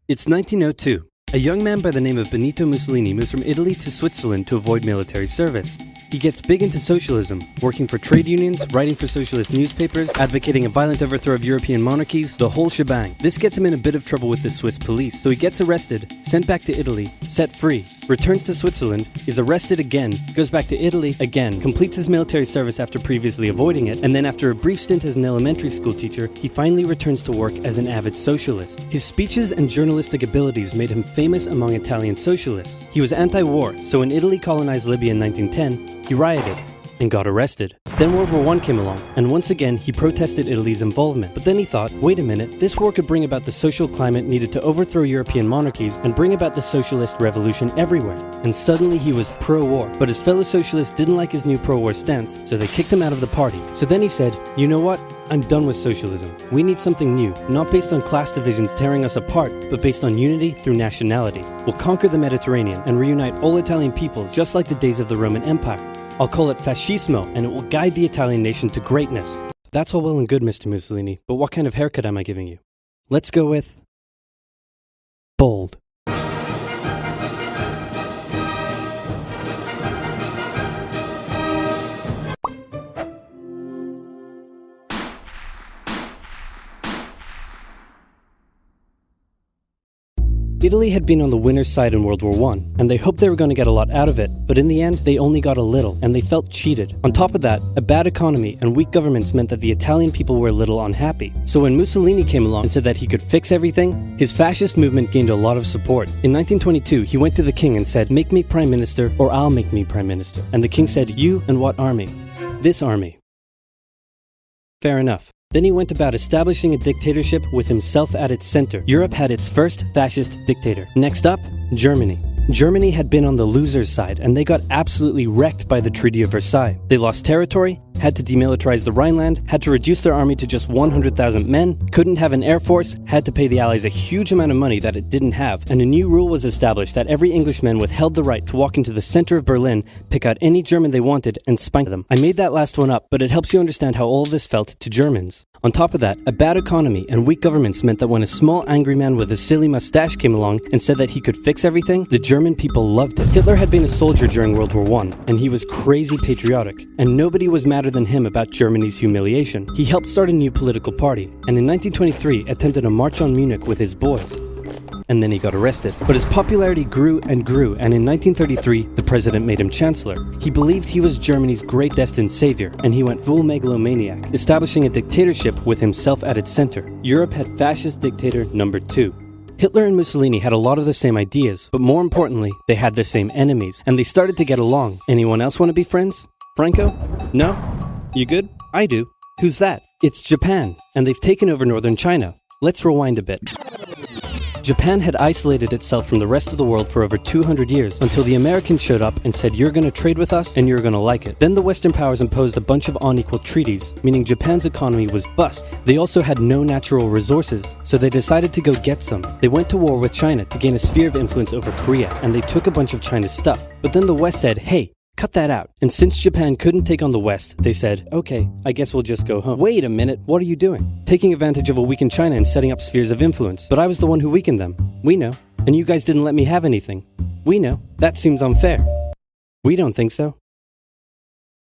It's 1902. A young man by the name of Benito Mussolini moves from Italy to Switzerland to avoid military service. He gets big into socialism, working for trade unions, writing for socialist newspapers, advocating a violent overthrow of European monarchies, the whole shebang. This gets him in a bit of trouble with the Swiss police, so he gets arrested, sent back to Italy, set free, returns to Switzerland, is arrested again, goes back to Italy again, completes his military service after previously avoiding it, and then after a brief stint as an elementary school teacher, he finally returns to work as an avid socialist. His speeches and journalistic abilities made him famous among Italian socialists. He was anti-war, so when Italy colonized Libya in 1910, he rioted and got arrested. Then World War I came along, and once again he protested Italy's involvement. But then he thought, wait a minute, this war could bring about the social climate needed to overthrow European monarchies and bring about the socialist revolution everywhere. And suddenly he was pro-war, but his fellow socialists didn't like his new pro-war stance, so they kicked him out of the party. So then he said, you know what? I'm done with socialism. We need something new, not based on class divisions tearing us apart, but based on unity through nationality. We'll conquer the Mediterranean and reunite all Italian peoples just like the days of the Roman Empire. I'll call it fascismo, and it will guide the Italian nation to greatness. That's all well and good, Mr. Mussolini, but what kind of haircut am I giving you? Let's go with bold. Italy had been on the winner's side in World War I, and they hoped they were going to get a lot out of it, but in the end, they only got a little, and they felt cheated. On top of that, a bad economy and weak governments meant that the Italian people were a little unhappy. So when Mussolini came along and said that he could fix everything, his fascist movement gained a lot of support. In 1922, he went to the king and said, make me prime minister, or I'll make me prime minister. And the king said, you and what army? This army. Fair enough. Then he went about establishing a dictatorship with himself at its center. Europe had its first fascist dictator. Next up, Germany. Germany had been on the loser's side, and they got absolutely wrecked by the Treaty of Versailles. They lost territory, had to demilitarize the Rhineland, had to reduce their army to just 100,000 men, couldn't have an air force, had to pay the Allies a huge amount of money that it didn't have, and a new rule was established that every Englishman withheld the right to walk into the center of Berlin, pick out any German they wanted, and spank them. I made that last one up, but it helps you understand how all of this felt to Germans. On top of that, a bad economy and weak governments meant that when a small angry man with a silly mustache came along and said that he could fix everything, the German people loved it. Hitler had been a soldier during World War I, and he was crazy patriotic, and nobody was madder than him about Germany's humiliation. He helped start a new political party, and in 1923 attempted a march on Munich with his boys. And then he got arrested. But his popularity grew and grew, and in 1933, the president made him chancellor. He believed he was Germany's great destined savior, and he went full megalomaniac, establishing a dictatorship with himself at its center. Europe had fascist dictator number 2. Hitler and Mussolini had a lot of the same ideas, but more importantly, they had the same enemies, and they started to get along. Anyone else want to be friends? Franco? No? You good? I do. Who's that? It's Japan, and they've taken over northern China. Let's rewind a bit. Japan had isolated itself from the rest of the world for over 200 years until the Americans showed up and said, you're going to trade with us and you're going to like it. Then the Western powers imposed a bunch of unequal treaties, meaning Japan's economy was bust. They also had no natural resources, so they decided to go get some. They went to war with China to gain a sphere of influence over Korea, and they took a bunch of China's stuff. But then the West said, hey, cut that out. And since Japan couldn't take on the West, they said, okay, I guess we'll just go home. Wait a minute, what are you doing? Taking advantage of a weakened China and setting up spheres of influence. But I was the one who weakened them. We know. And you guys didn't let me have anything. We know. That seems unfair. We don't think so.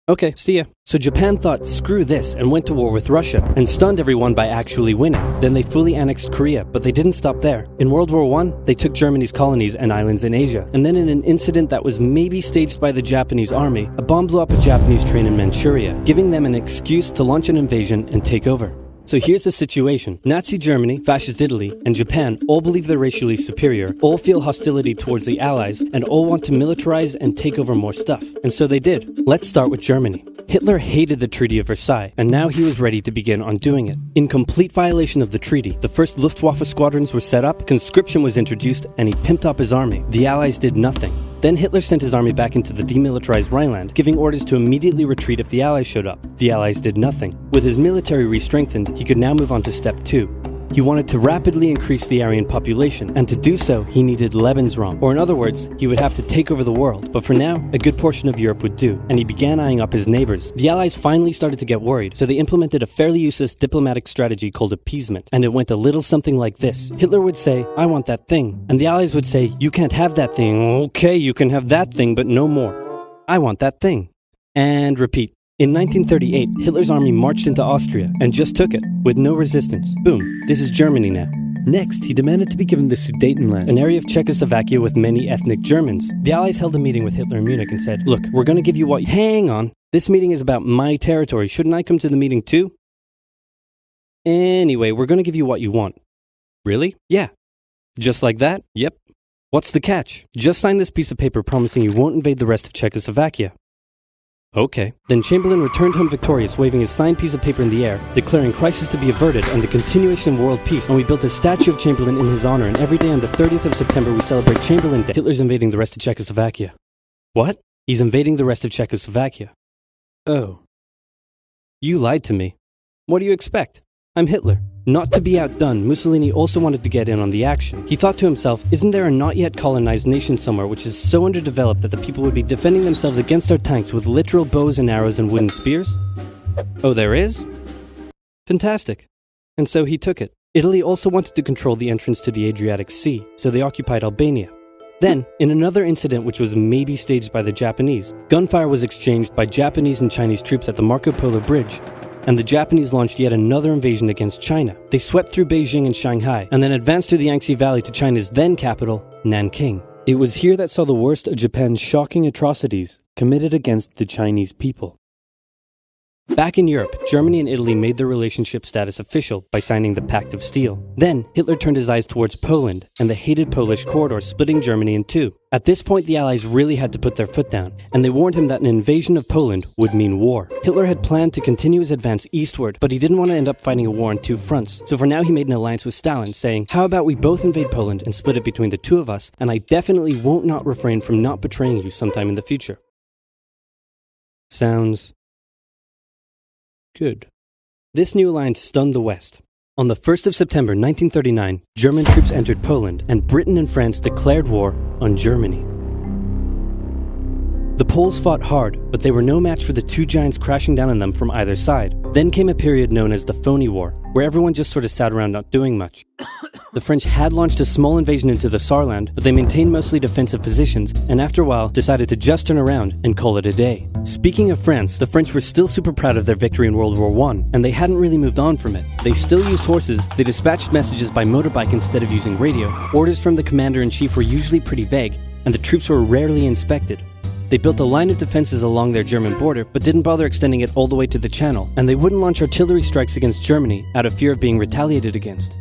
Okay, see ya. So Japan thought, screw this, and went to war with Russia, and stunned everyone by actually winning. Then they fully annexed Korea, but they didn't stop there. In World War I, they took Germany's colonies and islands in Asia, and then in an incident that was maybe staged by the Japanese army, a bomb blew up a Japanese train in Manchuria, giving them an excuse to launch an invasion and take over. So here's the situation. Nazi Germany, Fascist Italy, and Japan all believe they're racially superior, all feel hostility towards the Allies, and all want to militarize and take over more stuff. And so they did. Let's start with Germany. Hitler hated the Treaty of Versailles, and now he was ready to begin undoing it. In complete violation of the treaty, the first Luftwaffe squadrons were set up, conscription was introduced, and he pimped up his army. The Allies did nothing. Then Hitler sent his army back into the demilitarized Rhineland, giving orders to immediately retreat if the Allies showed up. The Allies did nothing. With his military re-strengthened, he could now move on to step 2. He wanted to rapidly increase the Aryan population, and to do so, he needed Lebensraum, or in other words, he would have to take over the world. But for now, a good portion of Europe would do, and he began eyeing up his neighbors. The Allies finally started to get worried, so they implemented a fairly useless diplomatic strategy called appeasement, and it went a little something like this. Hitler would say, "I want that thing," and the Allies would say, "You can't have that thing." "Okay, you can have that thing, but no more." "I want that thing." And repeat. In 1938, Hitler's army marched into Austria and just took it, with no resistance. Boom, this is Germany now. Next, he demanded to be given the Sudetenland, an area of Czechoslovakia with many ethnic Germans. The Allies held a meeting with Hitler in Munich and said, "Look, we're going to give you what..." "Hang on, this meeting is about my territory. Shouldn't I come to the meeting too?" "Anyway, we're going to give you what you want." "Really?" "Yeah." "Just like that?" "Yep." "What's the catch?" "Just sign this piece of paper promising you won't invade the rest of Czechoslovakia." "Okay." Then Chamberlain returned home victorious, waving his signed piece of paper in the air, declaring crisis to be averted and the continuation of world peace, and we built a statue of Chamberlain in his honor, and every day on the 30th of September we celebrate Chamberlain Day. Hitler's invading the rest of Czechoslovakia. What? He's invading the rest of Czechoslovakia. Oh. You lied to me. What do you expect? I'm Hitler. Not to be outdone, Mussolini also wanted to get in on the action. He thought to himself, isn't there a not yet colonized nation somewhere which is so underdeveloped that the people would be defending themselves against our tanks with literal bows and arrows and wooden spears? Oh, there is? Fantastic. And so he took it. Italy also wanted to control the entrance to the Adriatic Sea, so they occupied Albania. Then, in another incident which was maybe staged by the Japanese, gunfire was exchanged by Japanese and Chinese troops at the Marco Polo Bridge, and the Japanese launched yet another invasion against China. They swept through Beijing and Shanghai, and then advanced through the Yangtze Valley to China's then capital, Nanking. It was here that saw the worst of Japan's shocking atrocities committed against the Chinese people. Back in Europe, Germany and Italy made their relationship status official by signing the Pact of Steel. Then, Hitler turned his eyes towards Poland and the hated Polish corridor, splitting Germany in two. At this point, the Allies really had to put their foot down, and they warned him that an invasion of Poland would mean war. Hitler had planned to continue his advance eastward, but he didn't want to end up fighting a war on two fronts. So for now, he made an alliance with Stalin, saying, "How about we both invade Poland and split it between the two of us, and I definitely won't not refrain from not betraying you sometime in the future." Sounds good. This new alliance stunned the West. On the 1st of September 1939, German troops entered Poland, and Britain and France declared war on Germany. The Poles fought hard, but they were no match for the two giants crashing down on them from either side. Then came a period known as the Phony War, where everyone just sort of sat around not doing much. The French had launched a small invasion into the Saarland, but they maintained mostly defensive positions, and after a while decided to just turn around and call it a day. Speaking of France, the French were still super proud of their victory in World War I, and they hadn't really moved on from it. They still used horses, they dispatched messages by motorbike instead of using radio, orders from the commander-in-chief were usually pretty vague, and the troops were rarely inspected. They built a line of defenses along their German border, but didn't bother extending it all the way to the Channel, and they wouldn't launch artillery strikes against Germany out of fear of being retaliated against.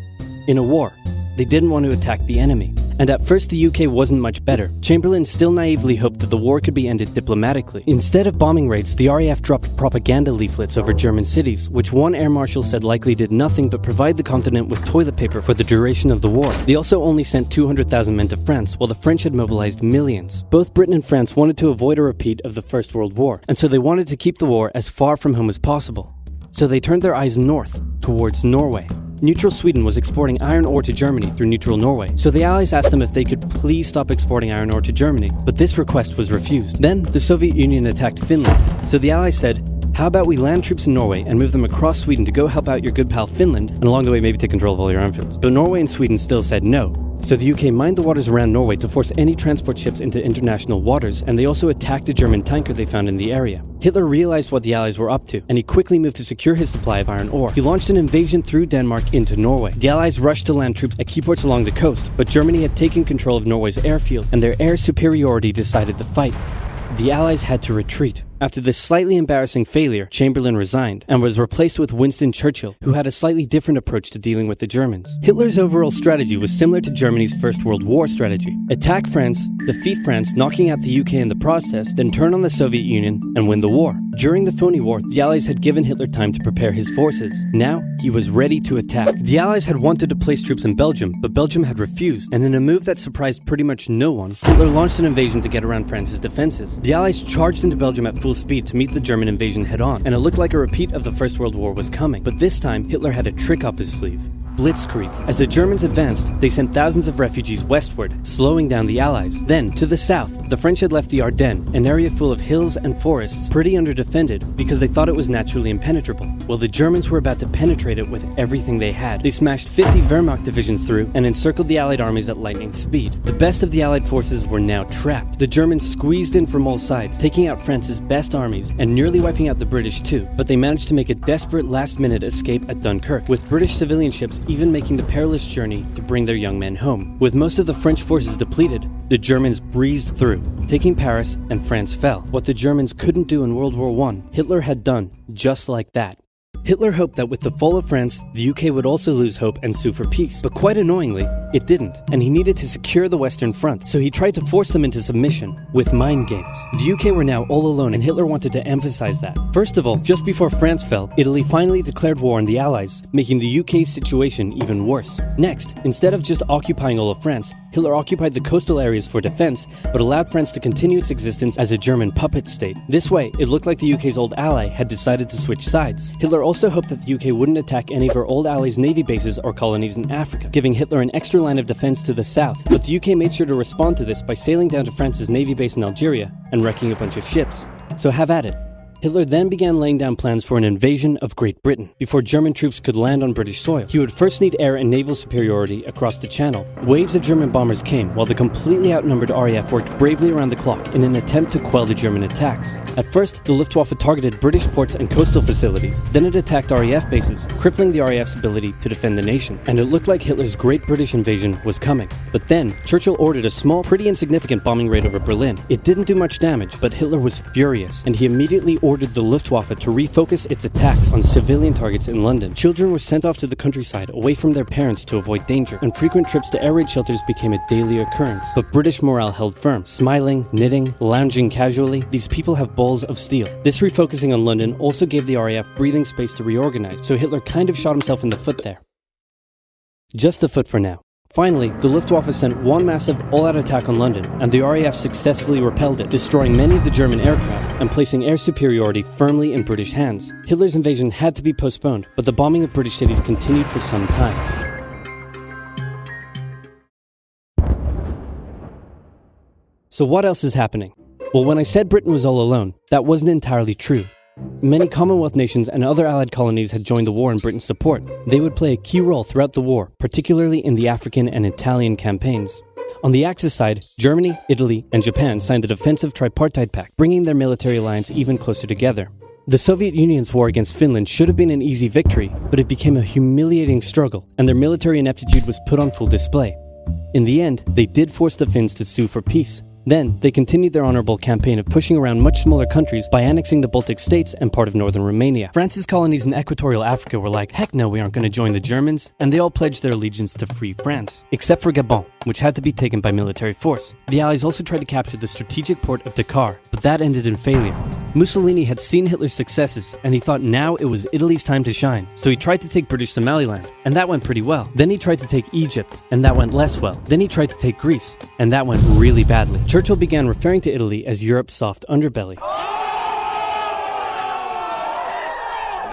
In a war, they didn't want to attack the enemy. And at first the UK wasn't much better. Chamberlain still naively hoped that the war could be ended diplomatically. Instead of bombing raids, the RAF dropped propaganda leaflets over German cities, which one air marshal said likely did nothing but provide the continent with toilet paper for the duration of the war. They also only sent 200,000 men to France, while the French had mobilized millions. Both Britain and France wanted to avoid a repeat of the First World War, and so they wanted to keep the war as far from home as possible. So they turned their eyes north, towards Norway. Neutral Sweden was exporting iron ore to Germany through neutral Norway, so the Allies asked them if they could please stop exporting iron ore to Germany, but this request was refused. Then, the Soviet Union attacked Finland, so the Allies said, how about we land troops in Norway and move them across Sweden to go help out your good pal Finland, and along the way maybe take control of all your airfields. But Norway and Sweden still said no. So the UK mined the waters around Norway to force any transport ships into international waters, and they also attacked a German tanker they found in the area. Hitler realized what the Allies were up to, and he quickly moved to secure his supply of iron ore. He launched an invasion through Denmark into Norway. The Allies rushed to land troops at key ports along the coast, but Germany had taken control of Norway's airfields, and their air superiority decided the fight. The Allies had to retreat. After this slightly embarrassing failure, Chamberlain resigned and was replaced with Winston Churchill, who had a slightly different approach to dealing with the Germans. Hitler's overall strategy was similar to Germany's First World War strategy. Attack France, defeat France, knocking out the UK in the process, then turn on the Soviet Union and win the war. During the Phony War, the Allies had given Hitler time to prepare his forces. Now, he was ready to attack. The Allies had wanted to place troops in Belgium, but Belgium had refused, and in a move that surprised pretty much no one, Hitler launched an invasion to get around France's defenses. The Allies charged into Belgium at full speed to meet the German invasion head-on, and it looked like a repeat of the First World War was coming. But this time, Hitler had a trick up his sleeve. blitzkrieg. As the Germans advanced, they sent thousands of refugees westward, slowing down the Allies. Then, to the south, the French had left the Ardennes, an area full of hills and forests, pretty underdefended because they thought it was naturally impenetrable. Well, the Germans were about to penetrate it with everything they had. They smashed 50 Wehrmacht divisions through and encircled the Allied armies at lightning speed. The best of the Allied forces were now trapped. The Germans squeezed in from all sides, taking out France's best armies and nearly wiping out the British too, but they managed to make a desperate last-minute escape at Dunkirk, with British civilian ships even making the perilous journey to bring their young men home. With most of the French forces depleted, the Germans breezed through, taking Paris, and France fell. What the Germans couldn't do in World War I, Hitler had done just like that. Hitler hoped that with the fall of France, the UK would also lose hope and sue for peace. But quite annoyingly, it didn't, and he needed to secure the Western Front, so he tried to force them into submission with mind games. The UK were now all alone, and Hitler wanted to emphasize that. First of all, just before France fell, Italy finally declared war on the Allies, making the UK's situation even worse. Next, instead of just occupying all of France, Hitler occupied the coastal areas for defense, but allowed France to continue its existence as a German puppet state. This way, it looked like the UK's old ally had decided to switch sides. Hitler also hoped that the UK wouldn't attack any of her old allies' navy bases or colonies in Africa, giving Hitler an extra line of defense to the south. But the UK made sure to respond to this by sailing down to France's navy base in Algeria and wrecking a bunch of ships. So have at it. Hitler then began laying down plans for an invasion of Great Britain. Before German troops could land on British soil, he would first need air and naval superiority across the Channel. Waves of German bombers came, while the completely outnumbered RAF worked bravely around the clock in an attempt to quell the German attacks. At first, the Luftwaffe targeted British ports and coastal facilities. Then it attacked RAF bases, crippling the RAF's ability to defend the nation. And it looked like Hitler's Great British invasion was coming. But then, Churchill ordered a small, pretty insignificant bombing raid over Berlin. It didn't do much damage, but Hitler was furious, and he immediately ordered the Luftwaffe to refocus its attacks on civilian targets in London. Children were sent off to the countryside away from their parents to avoid danger, and frequent trips to air raid shelters became a daily occurrence. But British morale held firm. Smiling, knitting, lounging casually, these people have balls of steel. This refocusing on London also gave the RAF breathing space to reorganize, so Hitler kind of shot himself in the foot there. Just the foot for now. Finally, the Luftwaffe sent one massive all-out attack on London, and the RAF successfully repelled it, destroying many of the German aircraft and placing air superiority firmly in British hands. Hitler's invasion had to be postponed, but the bombing of British cities continued for some time. So what else is happening? Well, when I said Britain was all alone, that wasn't entirely true. Many Commonwealth nations and other Allied colonies had joined the war in Britain's support. They would play a key role throughout the war, particularly in the African and Italian campaigns. On the Axis side, Germany, Italy, and Japan signed the defensive tripartite pact, bringing their military alliance even closer together. The Soviet Union's war against Finland should have been an easy victory, but it became a humiliating struggle, and their military ineptitude was put on full display. In the end, they did force the Finns to sue for peace. Then, they continued their honorable campaign of pushing around much smaller countries by annexing the Baltic states and part of northern Romania. France's colonies in equatorial Africa were like, heck no, we aren't going to join the Germans, and they all pledged their allegiance to free France, except for Gabon, which had to be taken by military force. The Allies also tried to capture the strategic port of Dakar, but that ended in failure. Mussolini had seen Hitler's successes, and he thought now it was Italy's time to shine, so he tried to take British Somaliland, and that went pretty well. Then he tried to take Egypt, and that went less well. Then he tried to take Greece, and that went really badly. Churchill began referring to Italy as Europe's soft underbelly.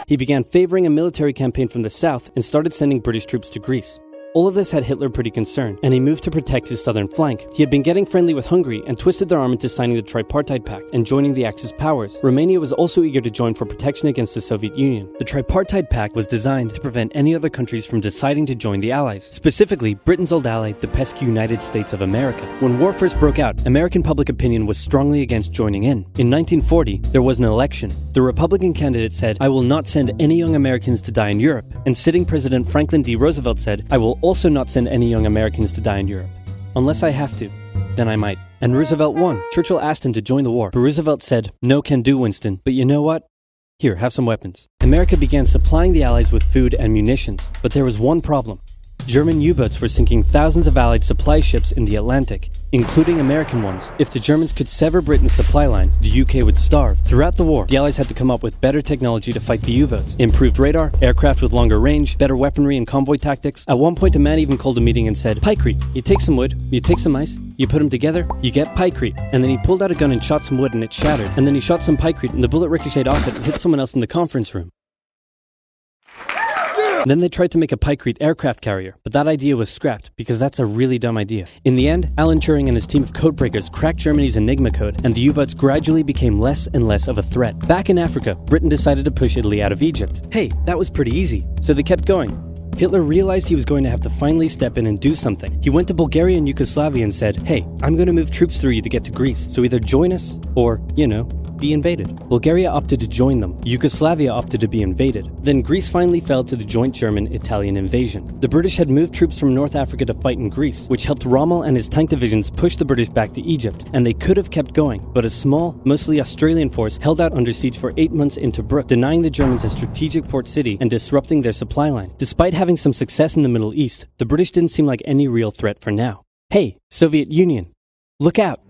He began favoring a military campaign from the south and started sending British troops to Greece. All of this had Hitler pretty concerned, and he moved to protect his southern flank. He had been getting friendly with Hungary and twisted their arm into signing the Tripartite Pact and joining the Axis powers. Romania was also eager to join for protection against the Soviet Union. The Tripartite Pact was designed to prevent any other countries from deciding to join the Allies, specifically Britain's old ally, the pesky United States of America. When war first broke out, American public opinion was strongly against joining in. In 1940, there was an election. The Republican candidate said, "I will not send any young Americans to die in Europe," and sitting President Franklin D. Roosevelt said, "I will also not send any young Americans to die in Europe. Unless I have to, then I might." And Roosevelt won. Churchill asked him to join the war, but Roosevelt said, "No can do, Winston, but you know what? Here, have some weapons." America began supplying the Allies with food and munitions, but there was one problem. German U-boats were sinking thousands of Allied supply ships in the Atlantic, including American ones. If the Germans could sever Britain's supply line, the UK would starve. Throughout the war, the Allies had to come up with better technology to fight the U-boats. Improved radar, aircraft with longer range, better weaponry and convoy tactics. At one point, a man even called a meeting and said, "Pykrete, you take some wood, you take some ice, you put them together, you get pykrete." And then he pulled out a gun and shot some wood and it shattered. And then he shot some pykrete and the bullet ricocheted off it and hit someone else in the conference room. Then they tried to make a Pikecrete aircraft carrier, but that idea was scrapped because that's a really dumb idea. In the end, Alan Turing and his team of codebreakers cracked Germany's Enigma code, and the U-boats gradually became less and less of a threat. Back in Africa, Britain decided to push Italy out of Egypt. Hey, that was pretty easy, so they kept going. Hitler realized he was going to have to finally step in and do something. He went to Bulgaria and Yugoslavia and said, hey, I'm going to move troops through you to get to Greece, so either join us or, be invaded. Bulgaria opted to join them. Yugoslavia opted to be invaded. Then Greece finally fell to the joint German-Italian invasion. The British had moved troops from North Africa to fight in Greece, which helped Rommel and his tank divisions push the British back to Egypt, and they could have kept going, but a small, mostly Australian force held out under siege for 8 months in Tobruk, denying the Germans a strategic port city and disrupting their supply line. Despite having some success in the Middle East, the British didn't seem like any real threat for now. Hey, Soviet Union, look out!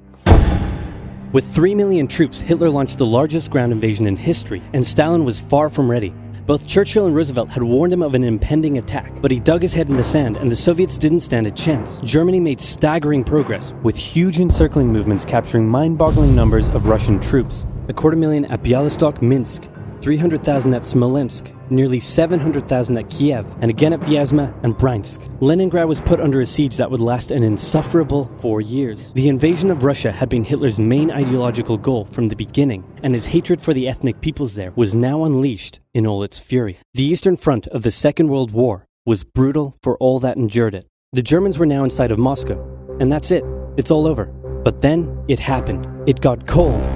With 3 million troops, Hitler launched the largest ground invasion in history, and Stalin was far from ready. Both Churchill and Roosevelt had warned him of an impending attack, but he dug his head in the sand and the Soviets didn't stand a chance. Germany made staggering progress, with huge encircling movements capturing mind-boggling numbers of Russian troops. 250,000 at Bialystok, Minsk, 300,000 at Smolensk, nearly 700,000 at Kiev, and again at Vyazma and Bryansk. Leningrad was put under a siege that would last an insufferable 4 years. The invasion of Russia had been Hitler's main ideological goal from the beginning, and his hatred for the ethnic peoples there was now unleashed in all its fury. The Eastern Front of the Second World War was brutal for all that endured it. The Germans were now inside of Moscow, and that's it. It's all over. But then it happened. It got cold.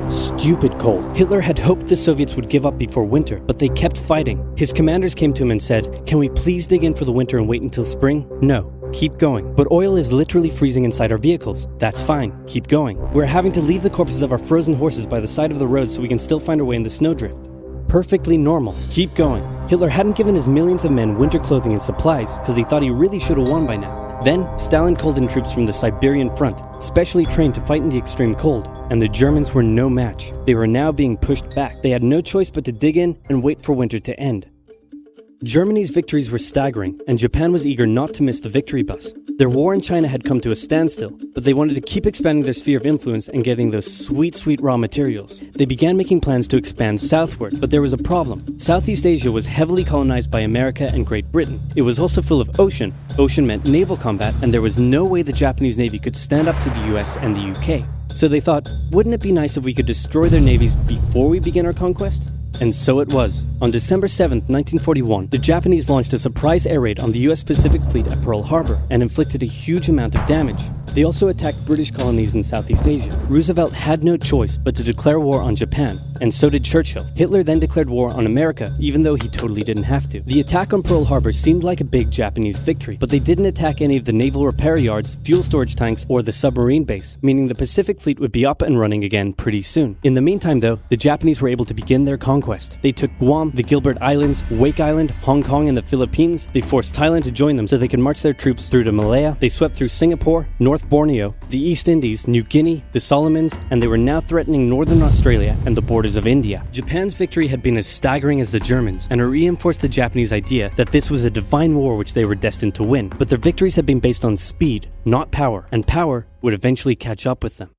Stupid cold. Hitler had hoped the Soviets would give up before winter, but they kept fighting. His commanders came to him and said, "Can we please dig in for the winter and wait until spring?" "No, keep going." "But oil is literally freezing inside our vehicles." "That's fine, keep going." "We're having to leave the corpses of our frozen horses by the side of the road so we can still find our way in the snowdrift." "Perfectly normal, keep going." Hitler hadn't given his millions of men winter clothing and supplies because he thought he really should have won by now. Then, Stalin called in troops from the Siberian front, specially trained to fight in the extreme cold, and the Germans were no match. They were now being pushed back. They had no choice but to dig in and wait for winter to end. Germany's victories were staggering, and Japan was eager not to miss the victory bus. Their war in China had come to a standstill, but they wanted to keep expanding their sphere of influence and getting those sweet, sweet raw materials. They began making plans to expand southward, but there was a problem. Southeast Asia was heavily colonized by America and Great Britain. It was also full of ocean. Ocean meant naval combat, and there was no way the Japanese Navy could stand up to the US and the UK. So they thought, wouldn't it be nice if we could destroy their navies before we begin our conquest? And so it was. On December 7, 1941, the Japanese launched a surprise air raid on the US Pacific Fleet at Pearl Harbor and inflicted a huge amount of damage. They also attacked British colonies in Southeast Asia. Roosevelt had no choice but to declare war on Japan, and so did Churchill. Hitler then declared war on America, even though he totally didn't have to. The attack on Pearl Harbor seemed like a big Japanese victory, but they didn't attack any of the naval repair yards, fuel storage tanks, or the submarine base, meaning the Pacific Fleet would be up and running again pretty soon. In the meantime, though, the Japanese were able to begin their conquest. They took Guam, the Gilbert Islands, Wake Island, Hong Kong, and the Philippines. They forced Thailand to join them so they could march their troops through to Malaya. They swept through Singapore, North Borneo, the East Indies, New Guinea, the Solomons, and they were now threatening northern Australia and the borders of India. Japan's victory had been as staggering as the Germans, and it reinforced the Japanese idea that this was a divine war which they were destined to win. But their victories had been based on speed, not power, and power would eventually catch up with them.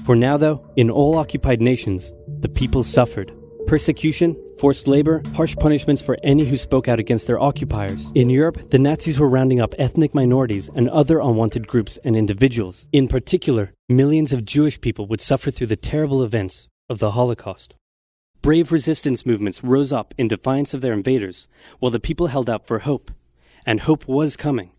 For now, though, in all occupied nations, the people suffered. Persecution, forced labor, harsh punishments for any who spoke out against their occupiers. In Europe, the Nazis were rounding up ethnic minorities and other unwanted groups and individuals. In particular, millions of Jewish people would suffer through the terrible events of the Holocaust. Brave resistance movements rose up in defiance of their invaders, while the people held out for hope. And hope was coming.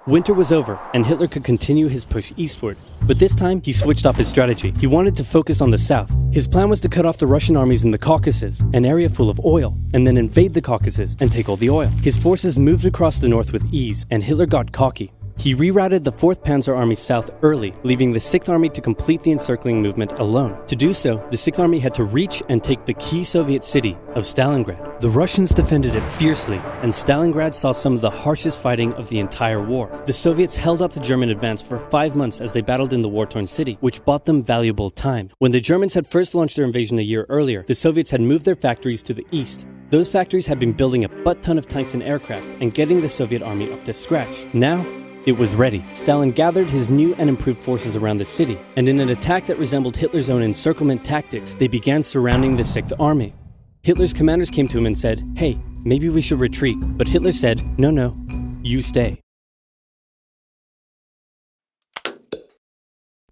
Winter was over, and Hitler could continue his push eastward. But this time, he switched up his strategy. He wanted to focus on the south. His plan was to cut off the Russian armies in the Caucasus, an area full of oil, and then invade the Caucasus and take all the oil. His forces moved across the north with ease, and Hitler got cocky. He rerouted the 4th Panzer Army south early, leaving the 6th Army to complete the encircling movement alone. To do so, the 6th Army had to reach and take the key Soviet city of Stalingrad. The Russians defended it fiercely, and Stalingrad saw some of the harshest fighting of the entire war. The Soviets held up the German advance for 5 months as they battled in the war-torn city, which bought them valuable time. When the Germans had first launched their invasion a year earlier, the Soviets had moved their factories to the east. Those factories had been building a butt-ton of tanks and aircraft and getting the Soviet army up to scratch. Now, it was ready. Stalin gathered his new and improved forces around the city, and in an attack that resembled Hitler's own encirclement tactics, they began surrounding the 6th Army. Hitler's commanders came to him and said, "Hey, maybe we should retreat, but Hitler said, no, you stay.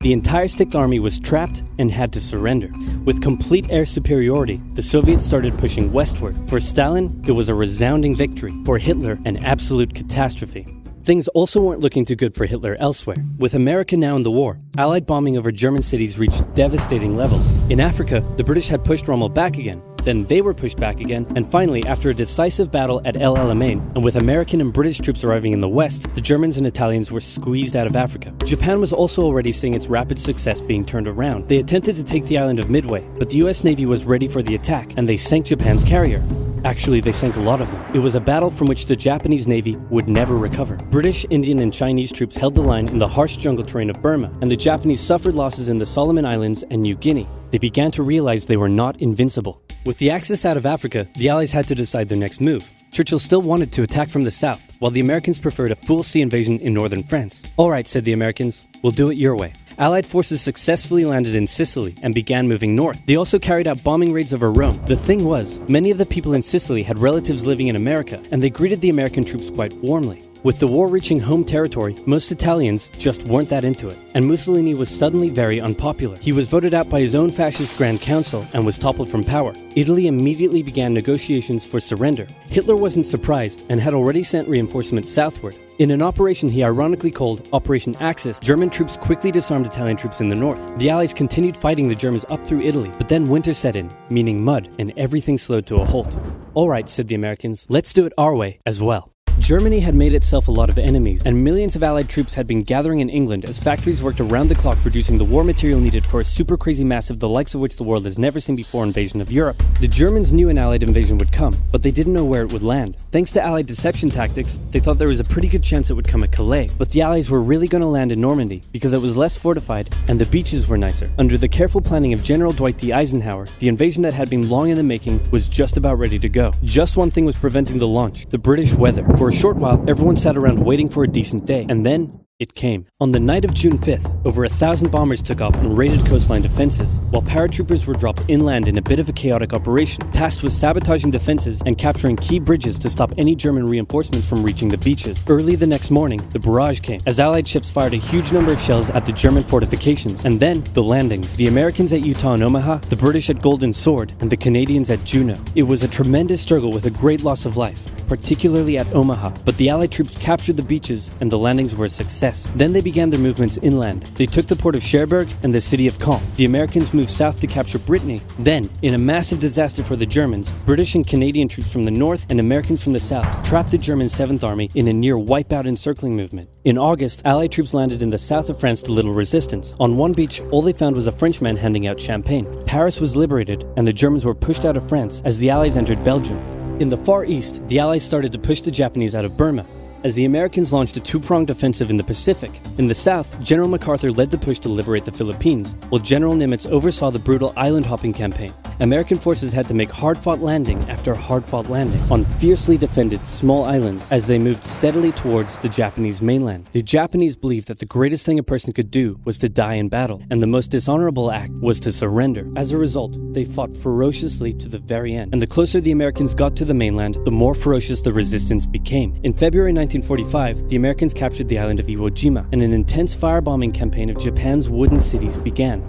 The entire Sixth Army was trapped and had to surrender. With complete air superiority, the Soviets started pushing westward. For Stalin, it was a resounding victory. For Hitler, an absolute catastrophe. Things also weren't looking too good for Hitler elsewhere. With America now in the war, Allied bombing over German cities reached devastating levels. In Africa, the British had pushed Rommel back again. Then they were pushed back again, and finally, after a decisive battle at El Alamein, and with American and British troops arriving in the west, the Germans and Italians were squeezed out of Africa. Japan was also already seeing its rapid success being turned around. They attempted to take the island of Midway, but the US Navy was ready for the attack, and they sank Japan's carrier. Actually, they sank a lot of them. It was a battle from which the Japanese Navy would never recover. British, Indian, and Chinese troops held the line in the harsh jungle terrain of Burma, and the Japanese suffered losses in the Solomon Islands and New Guinea. They began to realize they were not invincible. With the Axis out of Africa, the Allies had to decide their next move. Churchill still wanted to attack from the south, while the Americans preferred a full sea invasion in northern France. All right, said the Americans, we'll do it your way. Allied forces successfully landed in Sicily and began moving north. They also carried out bombing raids over Rome. The thing was, many of the people in Sicily had relatives living in America, and they greeted the American troops quite warmly. With the war reaching home territory, most Italians just weren't that into it, and Mussolini was suddenly very unpopular. He was voted out by his own fascist Grand Council and was toppled from power. Italy immediately began negotiations for surrender. Hitler wasn't surprised and had already sent reinforcements southward. In an operation he ironically called Operation Axis, German troops quickly disarmed Italian troops in the north. The Allies continued fighting the Germans up through Italy, but then winter set in, meaning mud, and everything slowed to a halt. All right, said the Americans, let's do it our way as well. Germany had made itself a lot of enemies, and millions of Allied troops had been gathering in England as factories worked around the clock producing the war material needed for a super crazy massive the likes of which the world has never seen before invasion of Europe. The Germans knew an Allied invasion would come, but they didn't know where it would land. Thanks to Allied deception tactics, they thought there was a pretty good chance it would come at Calais, but the Allies were really going to land in Normandy because it was less fortified and the beaches were nicer. Under the careful planning of General Dwight D. Eisenhower, the invasion that had been long in the making was just about ready to go. Just one thing was preventing the launch: the British weather. For a short while, everyone sat around waiting for a decent day, and then it came. On the night of June 5th, over 1,000 bombers took off and raided coastline defenses, while paratroopers were dropped inland in a bit of a chaotic operation, tasked with sabotaging defenses and capturing key bridges to stop any German reinforcements from reaching the beaches. Early the next morning, the barrage came, as Allied ships fired a huge number of shells at the German fortifications, and then the landings. The Americans at Utah and Omaha, the British at Golden Sword, and the Canadians at Juneau. It was a tremendous struggle with a great loss of life, particularly at Omaha, but the Allied troops captured the beaches and the landings were a success. Then they began their movements inland. They took the port of Cherbourg and the city of Caen. The Americans moved south to capture Brittany. Then, in a massive disaster for the Germans, British and Canadian troops from the north and Americans from the south trapped the German 7th Army in a near wipeout encircling movement. In August, Allied troops landed in the south of France to little resistance. On one beach, all they found was a Frenchman handing out champagne. Paris was liberated, and the Germans were pushed out of France as the Allies entered Belgium. In the Far East, the Allies started to push the Japanese out of Burma, as the Americans launched a two-pronged offensive in the Pacific. In the south, General MacArthur led the push to liberate the Philippines, while General Nimitz oversaw the brutal island-hopping campaign. American forces had to make hard-fought landing after hard-fought landing on fiercely defended small islands as they moved steadily towards the Japanese mainland. The Japanese believed that the greatest thing a person could do was to die in battle, and the most dishonorable act was to surrender. As a result, they fought ferociously to the very end, and the closer the Americans got to the mainland, the more ferocious the resistance became. In February 1945, the Americans captured the island of Iwo Jima, and an intense firebombing campaign of Japan's wooden cities began.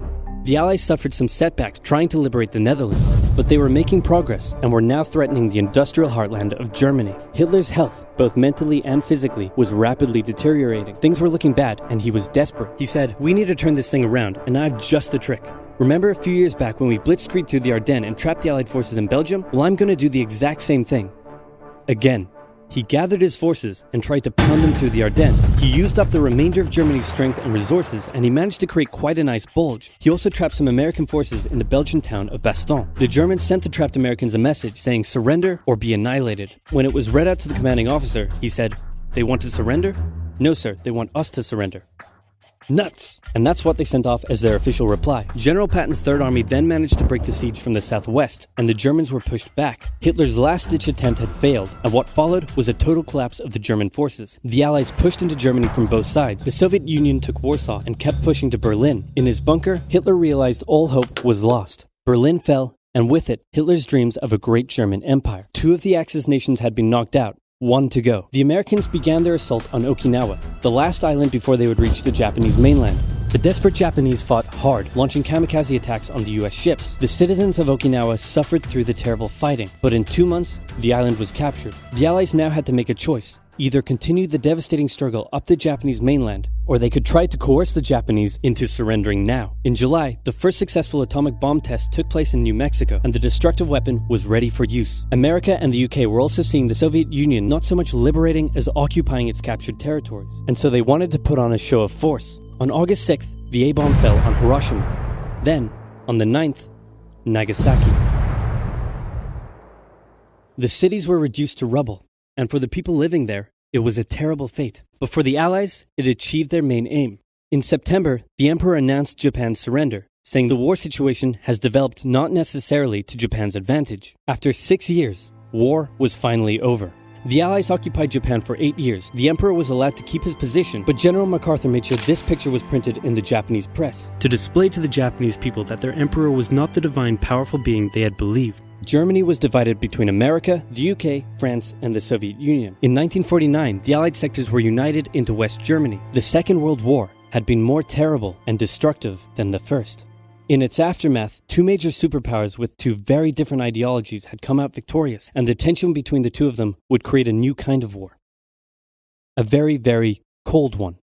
The Allies suffered some setbacks trying to liberate the Netherlands, but they were making progress and were now threatening the industrial heartland of Germany. Hitler's health, both mentally and physically, was rapidly deteriorating. Things were looking bad, and he was desperate. He said, "We need to turn this thing around, and I've just the trick. Remember a few years back when we blitzkrieged through the Ardennes and trapped the Allied forces in Belgium? Well, I'm going to do the exact same thing. Again." He gathered his forces and tried to pound them through the Ardennes. He used up the remainder of Germany's strength and resources, and he managed to create quite a nice bulge. He also trapped some American forces in the Belgian town of Bastogne. The Germans sent the trapped Americans a message saying surrender or be annihilated. When it was read out to the commanding officer, he said, "They want to surrender? No, sir, they want us to surrender." Nuts! And that's what they sent off as their official reply. General Patton's Third Army then managed to break the siege from the southwest, and the Germans were pushed back. Hitler's last-ditch attempt had failed, and what followed was a total collapse of the German forces. The Allies pushed into Germany from both sides. The Soviet Union took Warsaw and kept pushing to Berlin. In his bunker, Hitler realized all hope was lost. Berlin fell, and with it, Hitler's dreams of a great German empire. 2 of the Axis nations had been knocked out, 1 to go. The Americans began their assault on Okinawa, the last island before they would reach the Japanese mainland. The desperate Japanese fought hard, launching kamikaze attacks on the US ships. The citizens of Okinawa suffered through the terrible fighting, but in 2 months, the island was captured. The Allies now had to make a choice. Either continue the devastating struggle up the Japanese mainland, or they could try to coerce the Japanese into surrendering now. In July, the first successful atomic bomb test took place in New Mexico, and the destructive weapon was ready for use. America and the UK were also seeing the Soviet Union not so much liberating as occupying its captured territories, and so they wanted to put on a show of force. On August 6th, the A-bomb fell on Hiroshima. Then, on the 9th, Nagasaki. The cities were reduced to rubble, and for the people living there, it was a terrible fate. But for the Allies, it achieved their main aim. In September, the Emperor announced Japan's surrender, saying the war situation has developed not necessarily to Japan's advantage. After 6 years, war was finally over. The Allies occupied Japan for 8 years. The Emperor was allowed to keep his position, but General MacArthur made sure this picture was printed in the Japanese press to display to the Japanese people that their emperor was not the divine, powerful being they had believed. Germany was divided between America, the UK, France, and the Soviet Union. In 1949, the Allied sectors were united into West Germany. The Second World War had been more terrible and destructive than the first. In its aftermath, 2 major superpowers with 2 very different ideologies had come out victorious, and the tension between the 2 of them would create a new kind of war. A very, very cold one.